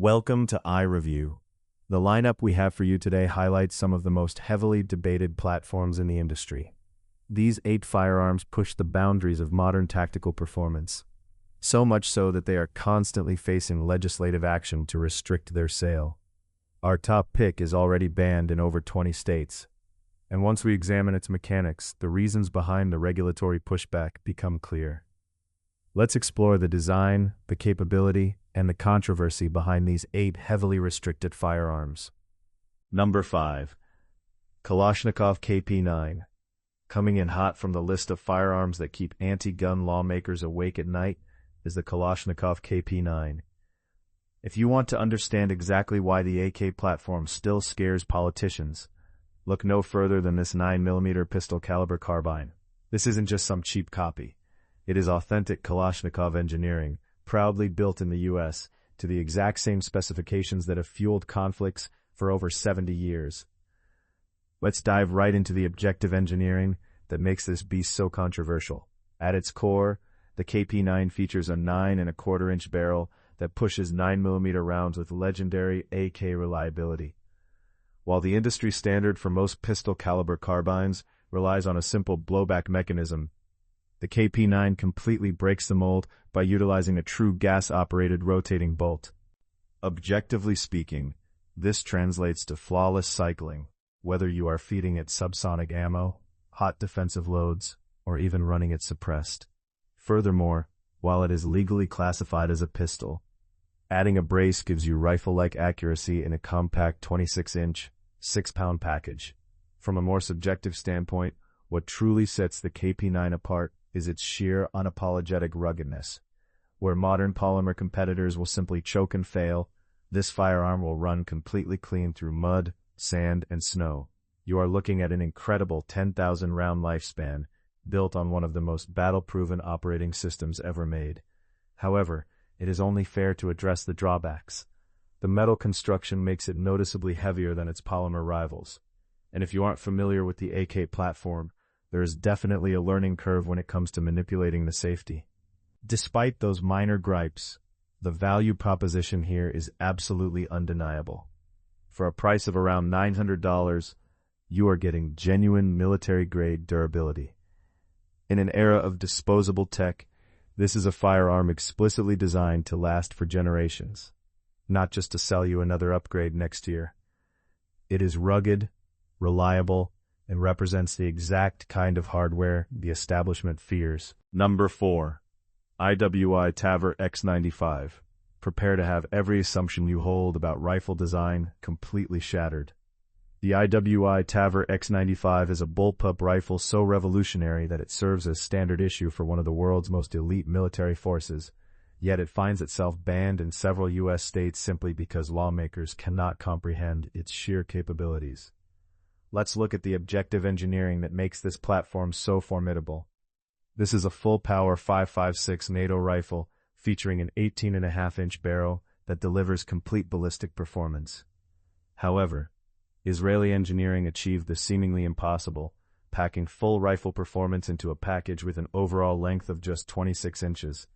Welcome to iReview. The lineup we have for you today highlights some of the most heavily debated platforms in the industry. These 8 firearms push the boundaries of modern tactical performance, so much so that they are constantly facing legislative action to restrict their sale. Our top pick is already banned in over 20 states, and once we examine its mechanics, the reasons behind the regulatory pushback become clear. Let's explore the design, the capability, and the controversy behind these 8 heavily restricted firearms. Number 5. Kalashnikov KP9. Coming in hot from the list of firearms that keep anti-gun lawmakers awake at night is the Kalashnikov KP9. If you want to understand exactly why the AK platform still scares politicians, look no further than this 9mm pistol caliber carbine. This isn't just some cheap copy. It is authentic Kalashnikov engineering, proudly built in the U.S., to the exact same specifications that have fueled conflicts for over 70 years. Let's dive right into the objective engineering that makes this beast so controversial. At its core, the KP9 features a 9¼ inch barrel that pushes 9mm rounds with legendary AK reliability. While the industry standard for most pistol caliber carbines relies on a simple blowback mechanism, the KP9 completely breaks the mold by utilizing a true gas-operated rotating bolt. Objectively speaking, this translates to flawless cycling, whether you are feeding it subsonic ammo, hot defensive loads, or even running it suppressed. Furthermore, while it is legally classified as a pistol, adding a brace gives you rifle-like accuracy in a compact 26-inch, 6-pound package. From a more subjective standpoint, what truly sets the KP9 apart is its sheer, unapologetic ruggedness. Where modern polymer competitors will simply choke and fail, this firearm will run completely clean through mud, sand, and snow. You are looking at an incredible 10,000-round lifespan, built on one of the most battle-proven operating systems ever made. However, it is only fair to address the drawbacks. The metal construction makes it noticeably heavier than its polymer rivals. And if you aren't familiar with the AK platform, there is definitely a learning curve when it comes to manipulating the safety. Despite those minor gripes, the value proposition here is absolutely undeniable. For a price of around $900, you are getting genuine military-grade durability. In an era of disposable tech, this is a firearm explicitly designed to last for generations, not just to sell you another upgrade next year. It is rugged, reliable, and represents the exact kind of hardware the establishment fears. Number 4. IWI TAVR X95. Prepare to have every assumption you hold about rifle design completely shattered. The IWI TAVR X95 is a bullpup rifle so revolutionary that it serves as standard issue for one of the world's most elite military forces, yet it finds itself banned in several U.S. states simply because lawmakers cannot comprehend its sheer capabilities. Let's look at the objective engineering that makes this platform so formidable. This is a full-power 5.56 NATO rifle featuring an 18.5-inch barrel that delivers complete ballistic performance. However, Israeli engineering achieved the seemingly impossible, packing full rifle performance into a package with an overall length of just 26 inches.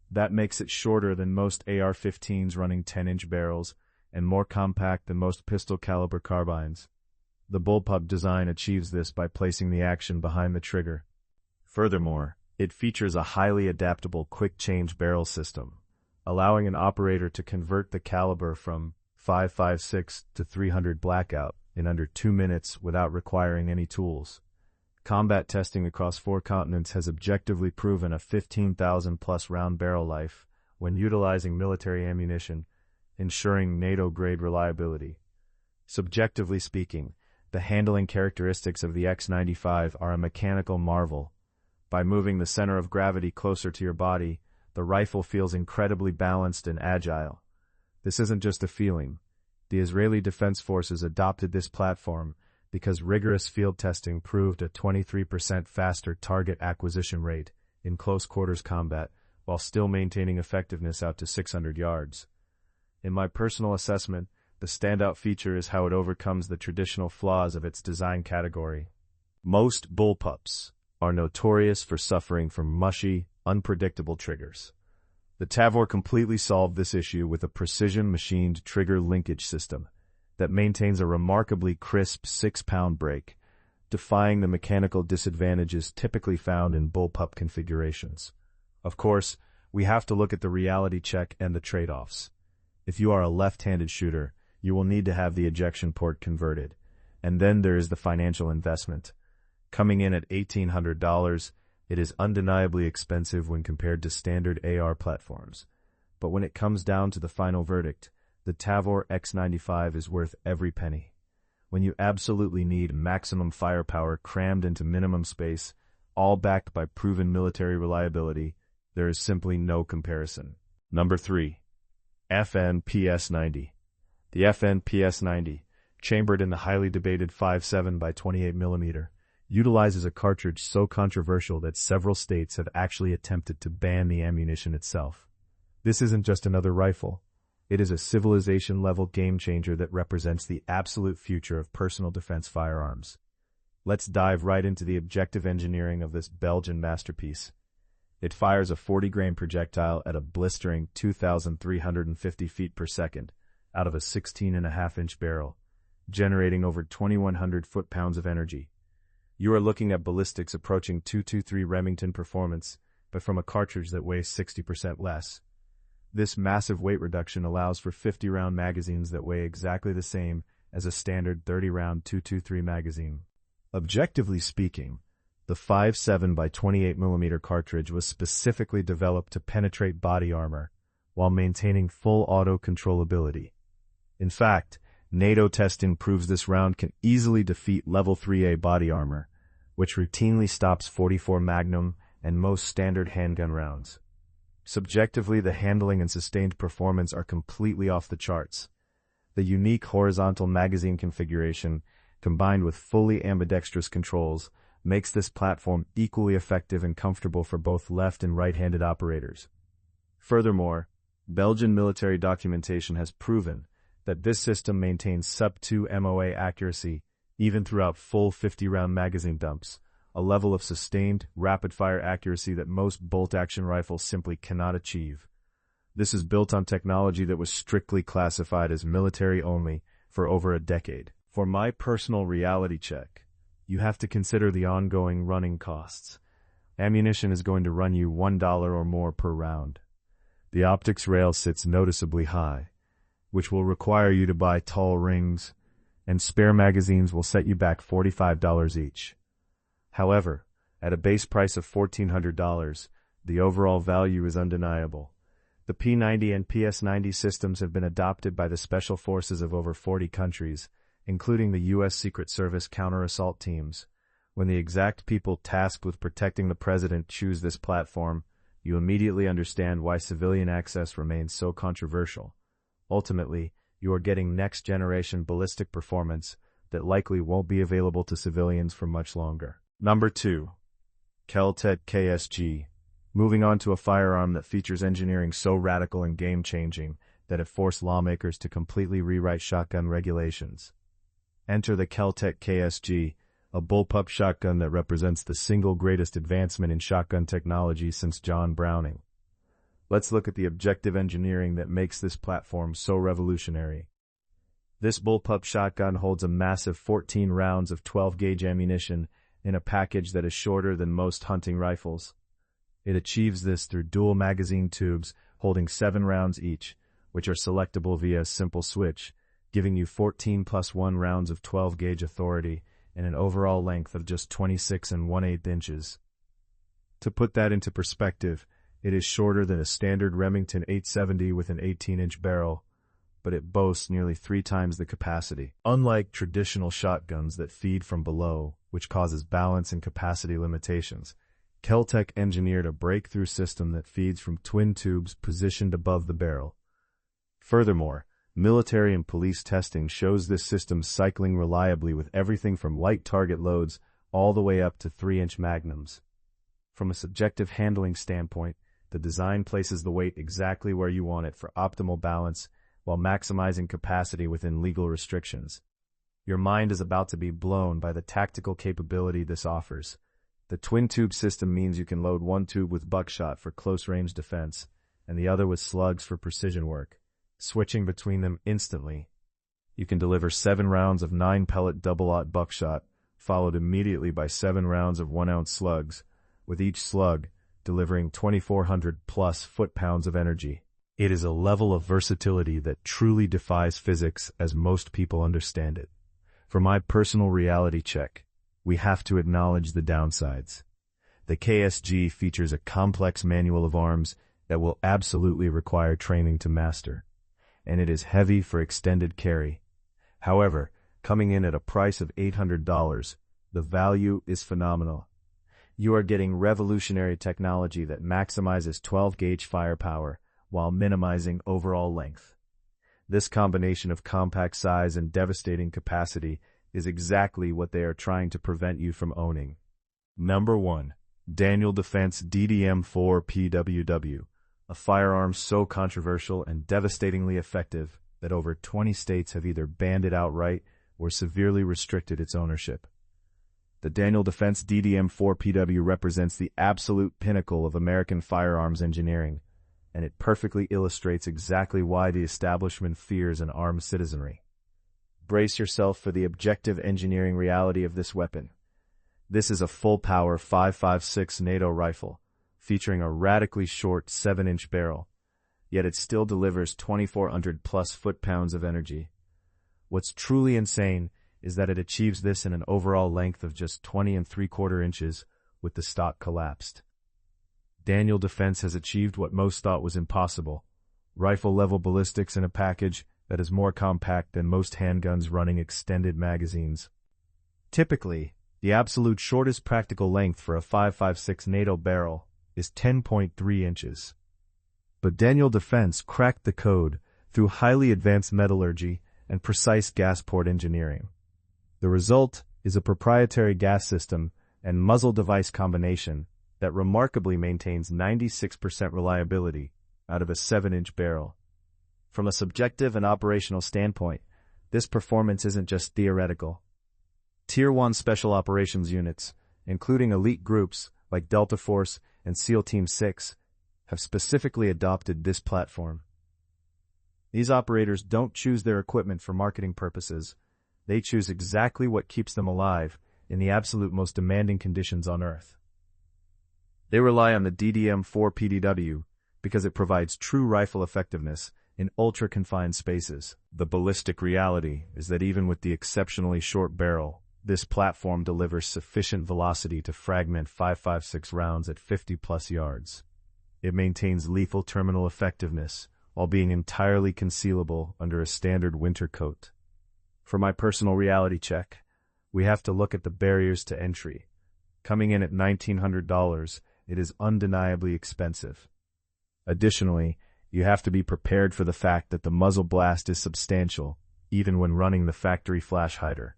That makes it shorter than most AR-15s running 10-inch barrels and more compact than most pistol-caliber carbines. The bullpup design achieves this by placing the action behind the trigger. Furthermore, it features a highly adaptable quick-change barrel system, allowing an operator to convert the caliber from 5.56 to 300 blackout in under 2 minutes without requiring any tools. Combat testing across 4 continents has objectively proven a 15,000-plus round barrel life when utilizing military ammunition, ensuring NATO-grade reliability. Subjectively speaking, the handling characteristics of the X95 are a mechanical marvel. By moving the center of gravity closer to your body, the rifle feels incredibly balanced and agile. This isn't just a feeling. The Israeli Defense Forces adopted this platform because rigorous field testing proved a 23% faster target acquisition rate in close-quarters combat while still maintaining effectiveness out to 600 yards. In my personal assessment, the standout feature is how it overcomes the traditional flaws of its design category. Most bullpups are notorious for suffering from mushy, unpredictable triggers. The Tavor completely solved this issue with a precision-machined trigger linkage system that maintains a remarkably crisp 6-pound brake, defying the mechanical disadvantages typically found in bullpup configurations. Of course, we have to look at the reality check and the trade-offs. If you are a left-handed shooter, you will need to have the ejection port converted. And then there is the financial investment. Coming in at $1,800, it is undeniably expensive when compared to standard AR platforms. But when it comes down to the final verdict, the Tavor X95 is worth every penny. When you absolutely need maximum firepower crammed into minimum space, all backed by proven military reliability, there is simply no comparison. Number 3. FN-PS90. The FN-PS90, chambered in the highly debated 5.7 by 28mm, utilizes a cartridge so controversial that several states have actually attempted to ban the ammunition itself. This isn't just another rifle. It is a civilization-level game-changer that represents the absolute future of personal defense firearms. Let's dive right into the objective engineering of this Belgian masterpiece. It fires a 40-grain projectile at a blistering 2,350 feet per second out of a 16.5-inch barrel, generating over 2,100 foot-pounds of energy. You are looking at ballistics approaching .223 Remington performance, but from a cartridge that weighs 60% less. This massive weight reduction allows for 50-round magazines that weigh exactly the same as a standard 30-round .223 magazine. Objectively speaking, the 5.7 by 28mm cartridge was specifically developed to penetrate body armor while maintaining full auto controllability. In fact, NATO testing proves this round can easily defeat level 3A body armor, which routinely stops .44 Magnum and most standard handgun rounds. Subjectively, the handling and sustained performance are completely off the charts. The unique horizontal magazine configuration, combined with fully ambidextrous controls, makes this platform equally effective and comfortable for both left and right-handed operators. Furthermore, Belgian military documentation has proven that this system maintains sub-2 MOA accuracy even throughout full 50-round magazine dumps, a level of sustained, rapid-fire accuracy that most bolt-action rifles simply cannot achieve. This is built on technology that was strictly classified as military only for over a decade. For my personal reality check, you have to consider the ongoing running costs. Ammunition is going to run you $1 or more per round. The optics rail sits noticeably high, which will require you to buy tall rings, and spare magazines will set you back $45 each. However, at a base price of $1,400, the overall value is undeniable. The P90 and PS90 systems have been adopted by the special forces of over 40 countries, including the U.S. Secret Service counter-assault teams. When the exact people tasked with protecting the president choose this platform, you immediately understand why civilian access remains so controversial. Ultimately, you are getting next-generation ballistic performance that likely won't be available to civilians for much longer. Number 2. Kel-Tec KSG. Moving on to a firearm that features engineering so radical and game-changing that it forced lawmakers to completely rewrite shotgun regulations. Enter the Kel-Tec KSG, a bullpup shotgun that represents the single greatest advancement in shotgun technology since John Browning. Let's look at the objective engineering that makes this platform so revolutionary. This bullpup shotgun holds a massive 14 rounds of 12-gauge ammunition in a package that is shorter than most hunting rifles. It achieves this through dual magazine tubes holding 7 rounds each, which are selectable via a simple switch, giving you 14 plus 1 rounds of 12-gauge authority and an overall length of just 26 1/8 inches. To put that into perspective, it is shorter than a standard Remington 870 with an 18-inch barrel, but it boasts nearly 3 times the capacity. Unlike traditional shotguns that feed from below, which causes balance and capacity limitations, Kel-Tec engineered a breakthrough system that feeds from twin tubes positioned above the barrel. Furthermore, military and police testing shows this system cycling reliably with everything from light target loads all the way up to 3-inch magnums. From a subjective handling standpoint, the design places the weight exactly where you want it for optimal balance while maximizing capacity within legal restrictions. Your mind is about to be blown by the tactical capability this offers. The twin-tube system means you can load one tube with buckshot for close-range defense, and the other with slugs for precision work, switching between them instantly. You can deliver 7 rounds of 9-pellet double-aught buckshot, followed immediately by 7 rounds of 1-ounce slugs, with each slug delivering 2,400-plus foot-pounds of energy. It is a level of versatility that truly defies physics as most people understand it. For my personal reality check, we have to acknowledge the downsides. The KSG features a complex manual of arms that will absolutely require training to master, and it is heavy for extended carry. However, coming in at a price of $800, the value is phenomenal. You are getting revolutionary technology that maximizes 12-gauge firepower while minimizing overall length. This combination of compact size and devastating capacity is exactly what they are trying to prevent you from owning. Number 1. Daniel Defense DDM4 PWW, a firearm so controversial and devastatingly effective that over 20 states have either banned it outright or severely restricted its ownership. The Daniel Defense DDM4 PW represents the absolute pinnacle of American firearms engineering, and it perfectly illustrates exactly why the establishment fears an armed citizenry. Brace yourself for the objective engineering reality of this weapon. This is a full-power 5.56 NATO rifle, featuring a radically short 7-inch barrel, yet it still delivers 2,400-plus foot-pounds of energy. What's truly insane is that it achieves this in an overall length of just 20.75 inches with the stock collapsed. Daniel Defense has achieved what most thought was impossible: rifle-level ballistics in a package that is more compact than most handguns running extended magazines. Typically, the absolute shortest practical length for a 5.56 NATO barrel is 10.3 inches. But Daniel Defense cracked the code through highly advanced metallurgy and precise gas port engineering. The result is a proprietary gas system and muzzle device combination that remarkably maintains 96% reliability out of a 7-inch barrel. From a subjective and operational standpoint, this performance isn't just theoretical. Tier 1 Special Operations units, including elite groups like Delta Force and SEAL Team 6, have specifically adopted this platform. These operators don't choose their equipment for marketing purposes. They choose exactly what keeps them alive in the absolute most demanding conditions on Earth. They rely on the DDM4 PDW because it provides true rifle effectiveness in ultra-confined spaces. The ballistic reality is that even with the exceptionally short barrel, this platform delivers sufficient velocity to fragment 5.56 rounds at 50-plus yards. It maintains lethal terminal effectiveness while being entirely concealable under a standard winter coat. For my personal reality check, we have to look at the barriers to entry. Coming in at $1,900, it is undeniably expensive. Additionally, you have to be prepared for the fact that the muzzle blast is substantial, even when running the factory flash hider.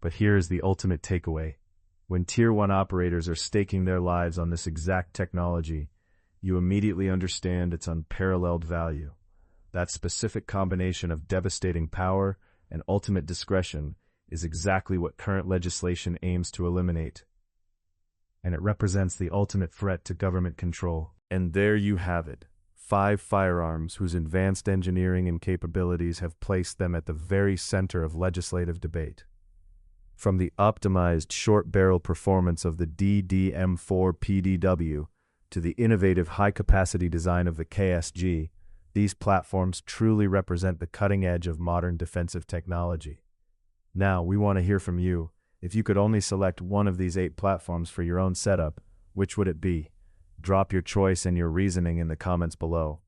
But here is the ultimate takeaway. When Tier 1 operators are staking their lives on this exact technology, you immediately understand its unparalleled value. That specific combination of devastating power and ultimate discretion is exactly what current legislation aims to eliminate. And it represents the ultimate threat to government control. And there you have it. 5 firearms whose advanced engineering and capabilities have placed them at the very center of legislative debate. From the optimized short-barrel performance of the DDM4 PDW to the innovative high-capacity design of the KSG, these platforms truly represent the cutting edge of modern defensive technology. Now, we want to hear from you. If you could only select one of these 8 platforms for your own setup, which would it be? Drop your choice and your reasoning in the comments below.